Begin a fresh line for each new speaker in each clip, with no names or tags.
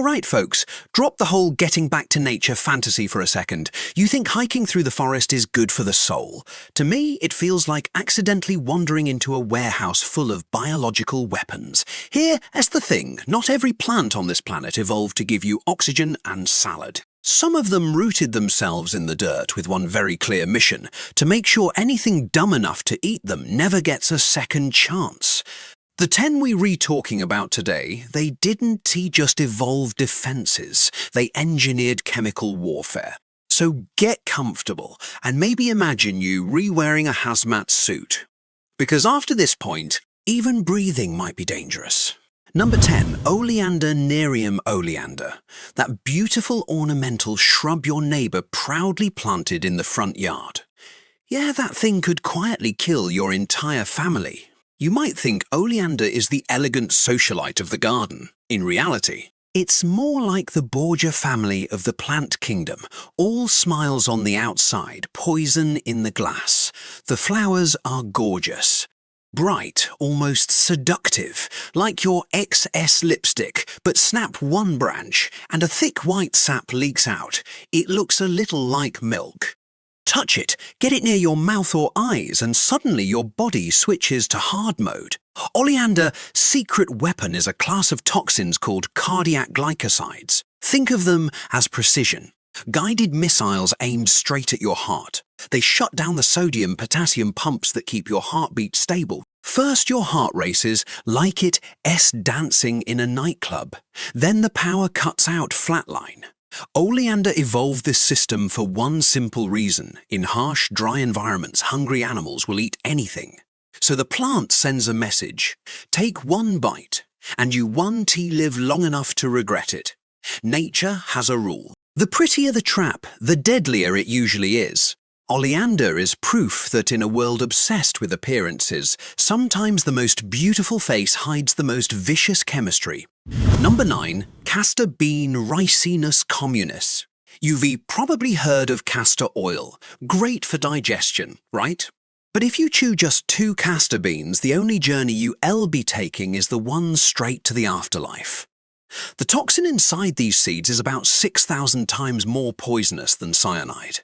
All right, folks, drop the whole getting back to nature fantasy for a second. You think hiking through the forest is good for the soul. To me, it feels like accidentally wandering into a warehouse full of biological weapons. Here is the thing, not every plant on this planet evolved to give you oxygen and salad. Some of them rooted themselves in the dirt with one very clear mission, to make sure anything dumb enough to eat them never gets a second chance. The 10 we're talking about today, they didn't just evolve defenses, they engineered chemical warfare. So get comfortable and maybe imagine you re-wearing a hazmat suit. Because after this point, even breathing might be dangerous. Number 10, Oleander Nerium oleander. That beautiful ornamental shrub your neighbour proudly planted in the front yard. Yeah, that thing could quietly kill your entire family. You might think oleander is the elegant socialite of the garden. In reality, it's more like the Borgia family of the plant kingdom, all smiles on the outside, poison in the glass. The flowers are gorgeous. Bright, almost seductive, like your XS lipstick, but snap one branch and a thick white sap leaks out. It looks a little like milk. Touch it, get it near your mouth or eyes, and suddenly your body switches to hard mode. Oleander's secret weapon is a class of toxins called cardiac glycosides. Think of them as precision. Guided missiles aimed straight at your heart. They shut down the sodium-potassium pumps that keep your heartbeat stable. First your heart races like it's dancing in a nightclub. Then the power cuts out flatline. Oleander evolved this system for one simple reason. In harsh, dry environments, hungry animals will eat anything. So the plant sends a message. Take one bite, and you won't live long enough to regret it. Nature has a rule. The prettier the trap, the deadlier it usually is. Oleander is proof that in a world obsessed with appearances, sometimes the most beautiful face hides the most vicious chemistry. Number 9. Castor bean Ricinus communis. You've probably heard of castor oil. Great for digestion, right? But if you chew just 2 castor beans, the only journey you'll be taking is the one straight to the afterlife. The toxin inside these seeds is about 6,000 times more poisonous than cyanide.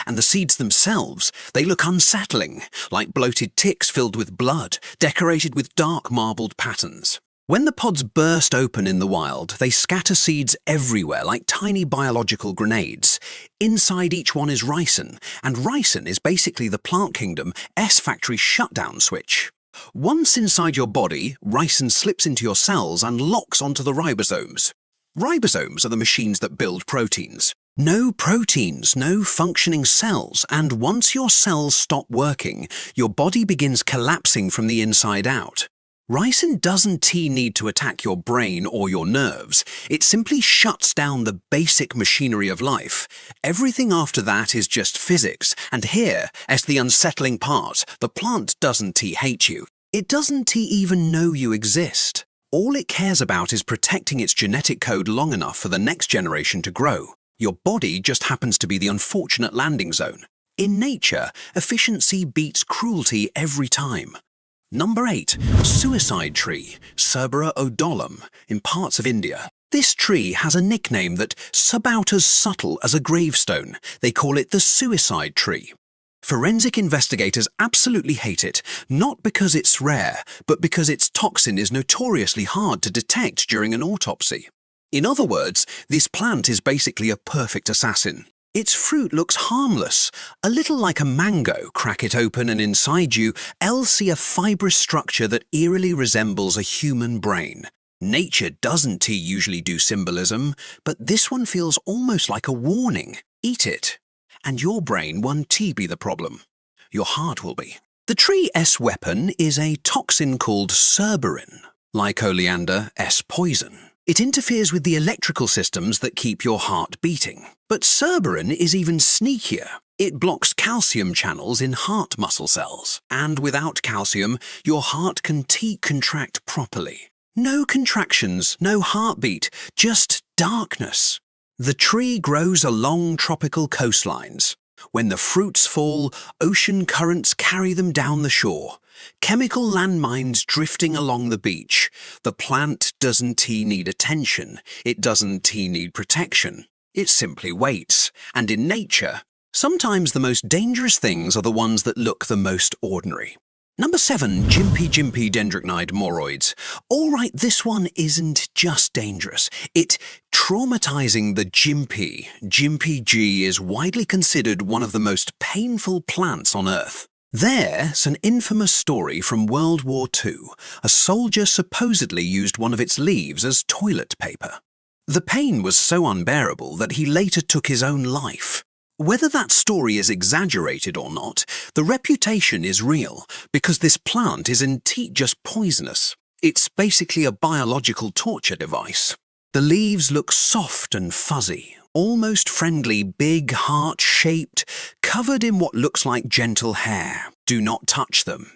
And the seeds themselves, they look unsettling, like bloated ticks filled with blood, decorated with dark marbled patterns. When the pods burst open in the wild, they scatter seeds everywhere like tiny biological grenades. Inside each one is ricin, and ricin is basically the plant kingdom's factory shutdown switch. Once inside your body, ricin slips into your cells and locks onto the ribosomes. Ribosomes are the machines that build proteins. No proteins, no functioning cells, and once your cells stop working, your body begins collapsing from the inside out. Ricin doesn't need to attack your brain or your nerves. It simply shuts down the basic machinery of life. Everything after that is just physics, and here, as the unsettling part, the plant doesn't hate you. It doesn't even know you exist. All it cares about is protecting its genetic code long enough for the next generation to grow. Your body just happens to be the unfortunate landing zone. In nature, efficiency beats cruelty every time. Number 8. Suicide tree, Cerbera odolum, in parts of India. This tree has a nickname that's about as subtle as a gravestone. They call it the suicide tree. Forensic investigators absolutely hate it, not because it's rare, but because its toxin is notoriously hard to detect during an autopsy. In other words, this plant is basically a perfect assassin. Its fruit looks harmless, a little like a mango. Crack it open and inside you'll see a fibrous structure that eerily resembles a human brain. Nature doesn't usually do symbolism, but this one feels almost like a warning. Eat it, and your brain won't be the problem. Your heart will be. The tree's weapon is a toxin called cerberin. Like oleander, poison. It interferes with the electrical systems that keep your heart beating. But cerberin is even sneakier. It blocks calcium channels in heart muscle cells. And without calcium, your heart can contract properly. No contractions, no heartbeat, just darkness. The tree grows along tropical coastlines. When the fruits fall, ocean currents carry them down the shore. Chemical landmines drifting along the beach. The plant doesn't need attention. It doesn't need protection. It simply waits. And in nature, sometimes the most dangerous things are the ones that look the most ordinary. Number 7, Gympie dendrocnide moroids. All right, this one isn't just dangerous. It's traumatizing. The Gympie G is widely considered one of the most painful plants on Earth. There's an infamous story from World War II. A soldier supposedly used one of its leaves as toilet paper. The pain was so unbearable that he later took his own life. Whether that story is exaggerated or not, the reputation is real because this plant isn't just poisonous. It's basically a biological torture device. The leaves look soft and fuzzy, almost friendly, big, heart-shaped, covered in what looks like gentle hair. Do not touch them.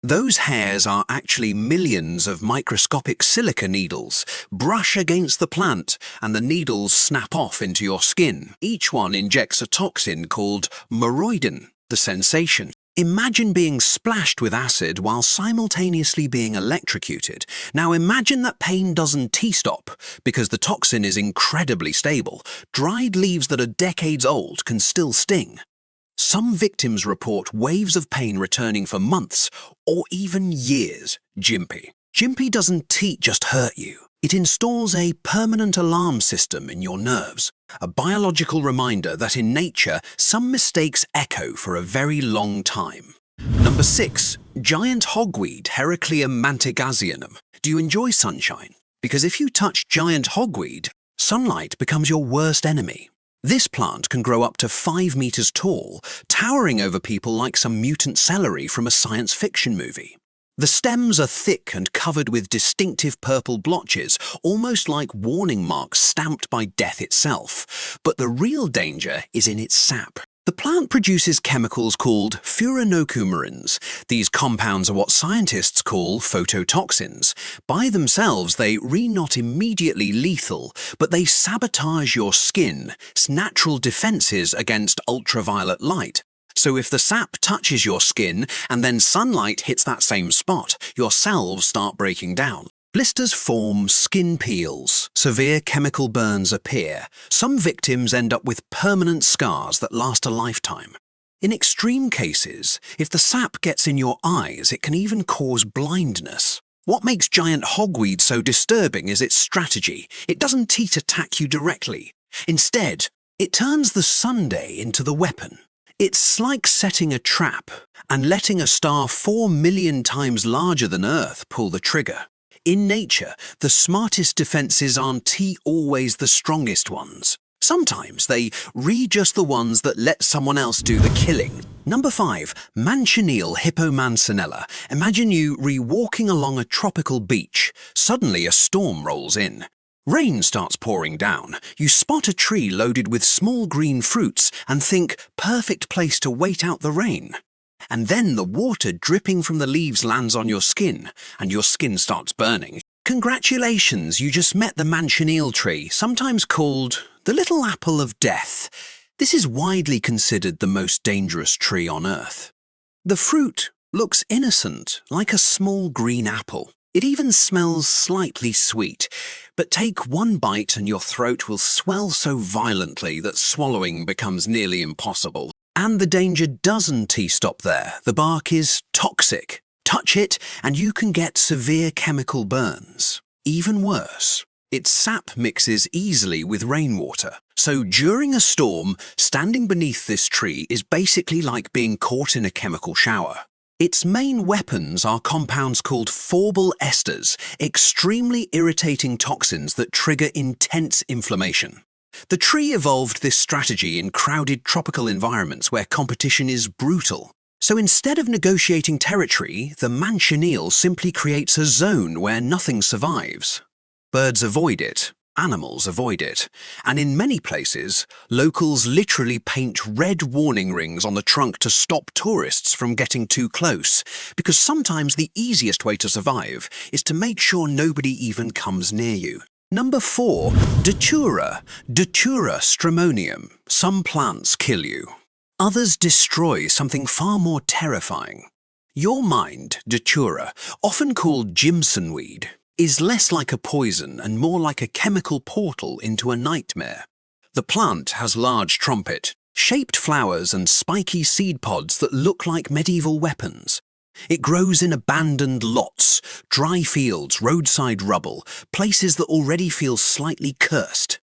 Those hairs are actually millions of microscopic silica needles. Brush against the plant and the needles snap off into your skin. Each one injects a toxin called moroidin, the sensation. Imagine being splashed with acid while simultaneously being electrocuted. Now imagine that pain doesn't T-stop because the toxin is incredibly stable. Dried leaves that are decades old can still sting. Some victims report waves of pain returning for months or even years. Gympie doesn't just hurt you. It installs a permanent alarm system in your nerves, a biological reminder that in nature some mistakes echo for a very long time. Number 6, giant hogweed, Heracleum mantegasianum. Do you enjoy sunshine? Because if you touch giant hogweed, sunlight becomes your worst enemy. This plant can grow up to 5 meters tall, towering over people like some mutant celery from a science fiction movie. The stems are thick and covered with distinctive purple blotches, almost like warning marks stamped by death itself. But the real danger is in its sap. The plant produces chemicals called furanocoumarins. These compounds are what scientists call phototoxins. By themselves, they not immediately lethal, but they sabotage your skin's natural defenses against ultraviolet light. So if the sap touches your skin and then sunlight hits that same spot, your cells start breaking down. Blisters form, skin peels, severe chemical burns appear. Some victims end up with permanent scars that last a lifetime. In extreme cases, if the sap gets in your eyes, it can even cause blindness. What makes giant hogweed so disturbing is its strategy. It doesn't attack you directly. Instead, it turns the sunday into the weapon. It's like setting a trap and letting a star 4 million times larger than Earth pull the trigger. In nature, the smartest defenses aren't always the strongest ones. Sometimes they just the ones that let someone else do the killing. Number 5, Manchineel hippomancinella. Imagine you walking along a tropical beach. Suddenly a storm rolls in. Rain starts pouring down. You spot a tree loaded with small green fruits and think, perfect place to wait out the rain. And then the water dripping from the leaves lands on your skin, and your skin starts burning. Congratulations, you just met the Manchineel tree, sometimes called the little apple of death. This is widely considered the most dangerous tree on Earth. The fruit looks innocent, like a small green apple. It even smells slightly sweet, but take one bite and your throat will swell so violently that swallowing becomes nearly impossible. And the danger doesn't stop there. The bark is toxic. Touch it and you can get severe chemical burns. Even worse, its sap mixes easily with rainwater. So during a storm, standing beneath this tree is basically like being caught in a chemical shower. Its main weapons are compounds called phorbol esters, extremely irritating toxins that trigger intense inflammation. The tree evolved this strategy in crowded tropical environments where competition is brutal. So instead of negotiating territory, the Manchineel simply creates a zone where nothing survives. Birds avoid it, animals avoid it, and in many places, locals literally paint red warning rings on the trunk to stop tourists from getting too close, because sometimes the easiest way to survive is to make sure nobody even comes near you. Number 4, Datura stramonium. Some plants kill you. Others destroy something far more terrifying. Your mind, datura, often called Jimson weed, is less like a poison and more like a chemical portal into a nightmare. The plant has large trumpet, shaped flowers and spiky seed pods that look like medieval weapons. It grows in abandoned lots, dry fields, roadside rubble, places that already feel slightly cursed.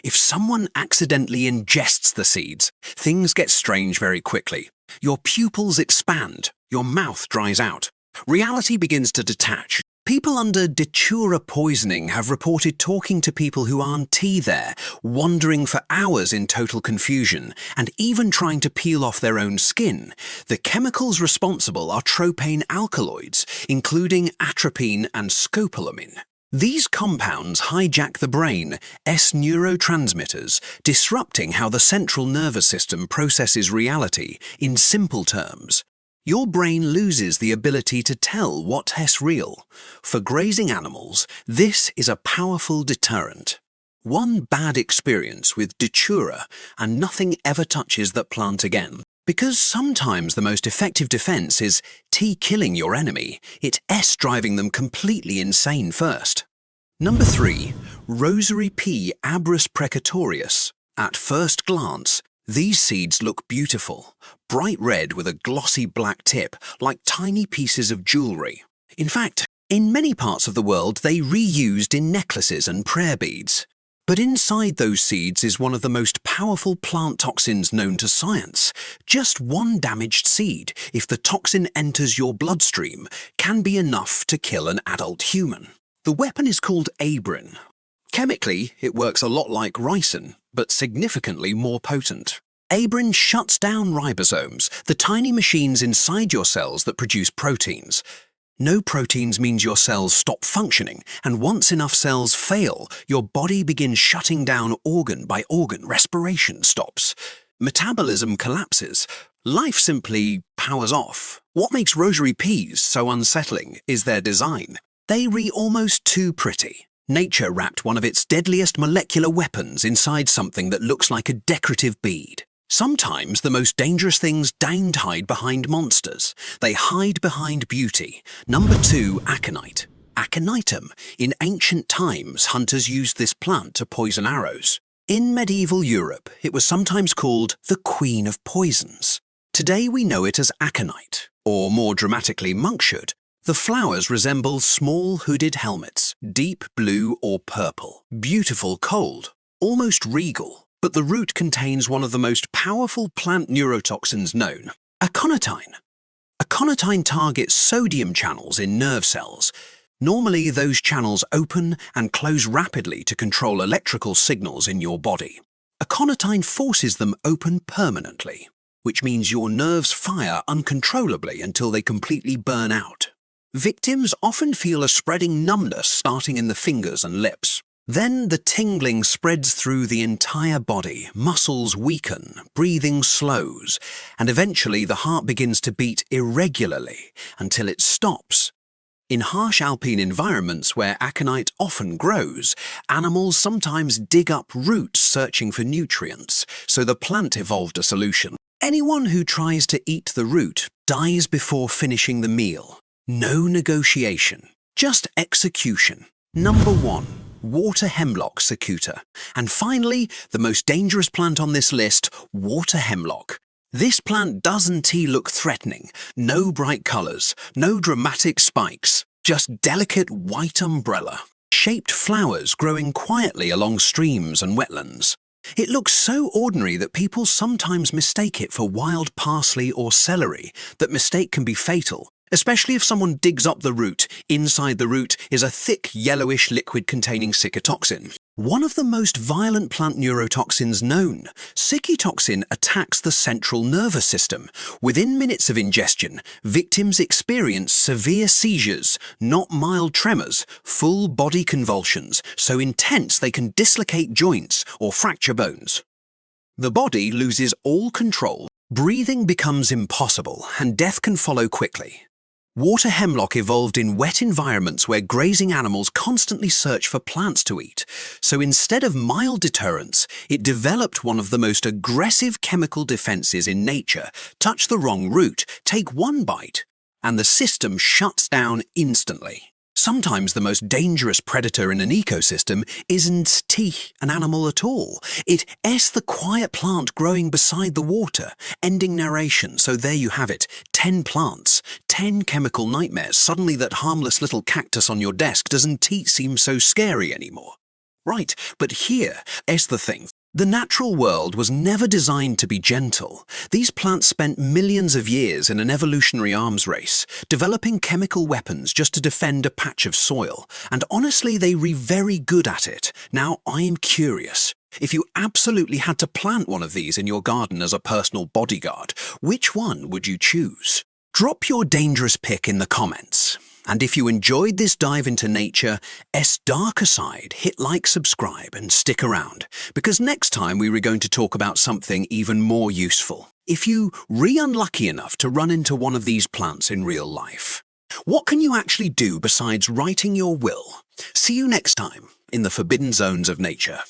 If someone accidentally ingests the seeds, things get strange very quickly. Your pupils expand, your mouth dries out. Reality begins to detach. People under datura poisoning have reported talking to people who aren't there, wandering for hours in total confusion, and even trying to peel off their own skin. The chemicals responsible are tropane alkaloids, including atropine and scopolamine. These compounds hijack the brain, neurotransmitters, disrupting how the central nervous system processes reality. In simple terms, your brain loses the ability to tell what's real. For grazing animals, this is a powerful deterrent. One bad experience with datura and nothing ever touches that plant again. Because sometimes the most effective defense is killing your enemy, it's driving them completely insane first. Number 3. Rosary pea Abrus precatorius. At first glance, these seeds look beautiful, bright red with a glossy black tip, like tiny pieces of jewelry. In fact, in many parts of the world they reused in necklaces and prayer beads. But inside those seeds is one of the most powerful plant toxins known to science. Just one damaged seed, if the toxin enters your bloodstream, can be enough to kill an adult human. The weapon is called abrin. Chemically, it works a lot like ricin, but significantly more potent. Abrin shuts down ribosomes, the tiny machines inside your cells that produce proteins. No proteins means your cells stop functioning, and once enough cells fail, your body begins shutting down organ by organ. Respiration stops. Metabolism collapses. Life simply powers off. What makes rosary peas so unsettling is their design. They read almost too pretty. Nature wrapped one of its deadliest molecular weapons inside something that looks like a decorative bead. Sometimes the most dangerous things don't hide behind monsters. They hide behind beauty. Number 2, aconite. Aconitum. In ancient times, hunters used this plant to poison arrows. In medieval Europe, it was sometimes called the Queen of Poisons. Today we know it as aconite, or more dramatically monkshood. The flowers resemble small hooded helmets, deep blue or purple, beautiful cold, almost regal. But the root contains one of the most powerful plant neurotoxins known, aconitine. Aconitine targets sodium channels in nerve cells. Normally, those channels open and close rapidly to control electrical signals in your body. Aconitine forces them open permanently, which means your nerves fire uncontrollably until they completely burn out. Victims often feel a spreading numbness starting in the fingers and lips. Then the tingling spreads through the entire body, muscles weaken, breathing slows, and eventually the heart begins to beat irregularly until it stops. In harsh alpine environments where aconite often grows, animals sometimes dig up roots searching for nutrients, so the plant evolved a solution. Anyone who tries to eat the root dies before finishing the meal. No negotiation, just execution. Number 1. Water hemlock cicuta. And finally, the most dangerous plant on this list, water hemlock. This plant doesn't look threatening. No bright colours, no dramatic spikes, just delicate white umbrella. Shaped flowers growing quietly along streams and wetlands. It looks so ordinary that people sometimes mistake it for wild parsley or celery. That mistake can be fatal, especially if someone digs up the root. Inside the root is a thick yellowish liquid containing cicutoxin, one of the most violent plant neurotoxins known. Cicutoxin attacks the central nervous system. Within minutes of ingestion, victims experience severe seizures, not mild tremors, full body convulsions, so intense they can dislocate joints or fracture bones. The body loses all control, breathing becomes impossible, and death can follow quickly. Water hemlock evolved in wet environments where grazing animals constantly search for plants to eat, so instead of mild deterrents, it developed one of the most aggressive chemical defenses in nature. Touch the wrong root, take one bite, and the system shuts down instantly. Sometimes the most dangerous predator in an ecosystem isn't an animal at all. It's the quiet plant growing beside the water. Ending narration. So there you have it. 10 plants, 10 chemical nightmares. Suddenly that harmless little cactus on your desk doesn't seem so scary anymore. Right, but here's the thing. The natural world was never designed to be gentle. These plants spent millions of years in an evolutionary arms race, developing chemical weapons just to defend a patch of soil. And honestly, they were very good at it. Now, I am curious. If you absolutely had to plant one of these in your garden as a personal bodyguard, which one would you choose? Drop your dangerous pick in the comments. And if you enjoyed this dive into nature's darker side, hit like, subscribe, and stick around, because next time we are going to talk about something even more useful. If you unlucky enough to run into one of these plants in real life, what can you actually do besides writing your will? See you next time in the forbidden zones of nature.